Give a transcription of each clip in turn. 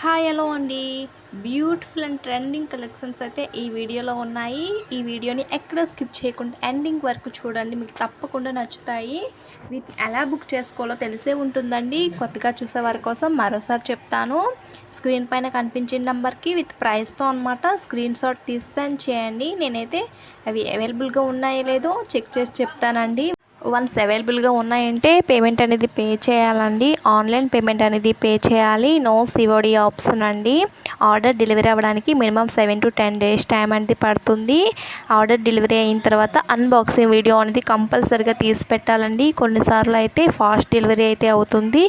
Hi hello అండి. Beautiful and trending collections అయితే ఈ వీడియోలో ఉన్నాయి. ఈ వీడియోని ఎక్కడ స్కిప్ చేయకుండా ఎండింగ్ వరకు చూడండి, మీకు తప్పకుండా నచ్చుతాయి. వీటిని ఎలా బుక్ చేసుకోవాలో తెలిసే ఉంటుందండి. కొత్తగా చూసే వారి కోసం మరోసారి చెప్తాను. స్క్రీన్ పైన కనిపించిన నెంబర్కి విత్ ప్రైస్తో అనమాట స్క్రీన్ షాట్ తీసి సెండ్ చేయండి. నేనైతే అవి అవైలబుల్గా ఉన్నాయో లేదో చెక్ చేసి చెప్తానండి. వన్స్ అవైలబుల్గా ఉన్నాయంటే పేమెంట్ అనేది పే చేయాలండి. ఆన్లైన్ పేమెంట్ అనేది పే చేయాలి. నో సిఓడి ఆప్షన్ అండి. ఆర్డర్ డెలివరీ అవ్వడానికి మినిమం 7 to 10 days టైం అనేది పడుతుంది. ఆర్డర్ డెలివరీ అయిన తర్వాత అన్బాక్సింగ్ వీడియో అనేది కంపల్సరీగా తీసి పెట్టాలండి. కొన్నిసార్లు అయితే ఫాస్ట్ డెలివరీ అయితే అవుతుంది.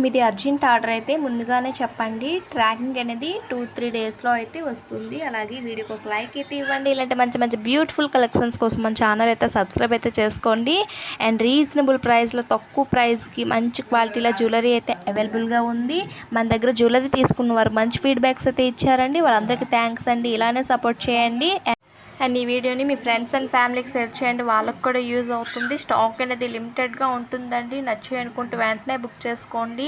మీది అర్జెంట్ ఆర్డర్ అయితే ముందుగానే చెప్పండి. ట్రాకింగ్ అనేది 2-3 డేస్లో అయితే వస్తుంది. అలాగే వీడియోకి ఒక లైక్ అయితే ఇవ్వండి. ఇలాంటి మంచి మంచి బ్యూటిఫుల్ కలెక్షన్స్ కోసం మన ఛానల్ అయితే సబ్స్క్రైబ్ అయితే చేసుకోండి. అండ్ రీజనబుల్ ప్రైస్లో తక్కువ ప్రైస్కి మంచి క్వాలిటీలో జ్యువెలరీ అయితే అవైలబుల్గా ఉంది. మన దగ్గర జ్యువెలరీ తీసుకున్న వారు మంచి ఫీడ్బ్యాక్స్ అయితే ఇచ్చారండి. వాళ్ళందరికీ థ్యాంక్స్ అండి. ఇలానే సపోర్ట్ చేయండి. అండ్ ఈ వీడియోని మీ ఫ్రెండ్స్ అండ్ ఫ్యామిలీకి షేర్ చేయండి, వాళ్ళకి కూడా యూజ్ అవుతుంది. స్టాక్ అనేది లిమిటెడ్గా ఉంటుందండి. నచ్చి అనుకుంటే వెంటనే బుక్ చేసుకోండి.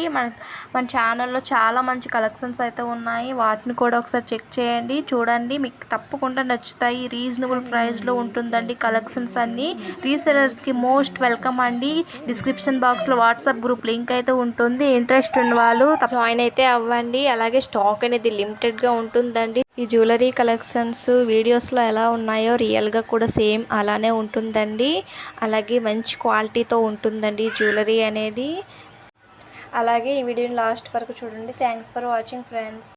మన ఛానల్లో చాలా మంచి కలెక్షన్స్ అయితే ఉన్నాయి, వాటిని కూడా ఒకసారి చెక్ చేయండి, చూడండి, మీకు తప్పకుండా నచ్చుతాయి. రీజనబుల్ ప్రైస్లో ఉంటుందండి కలెక్షన్స్ అన్నీ. రీసెలర్స్కి మోస్ట్ వెల్కమ్ అండి. డిస్క్రిప్షన్ బాక్స్లో వాట్సాప్ గ్రూప్ లింక్ అయితే ఉంటుంది. ఇంట్రెస్ట్ ఉన్న వాళ్ళు జాయిన్ అయితే అవ్వండి. అలాగే స్టాక్ అనేది లిమిటెడ్గా ఉంటుందండి. ఈ జ్యువెలరీ కలెక్షన్స్ వీడియోస్లో ఎలా ఉన్నాయో రియల్గా కూడా సేమ్ అలానే ఉంటుందండి. అలాగే మంచి క్వాలిటీతో ఉంటుందండి జ్యువెలరీ అనేది. అలాగే ఈ వీడియోని లాస్ట్ వరకు చూడండి. Thanks for watching friends.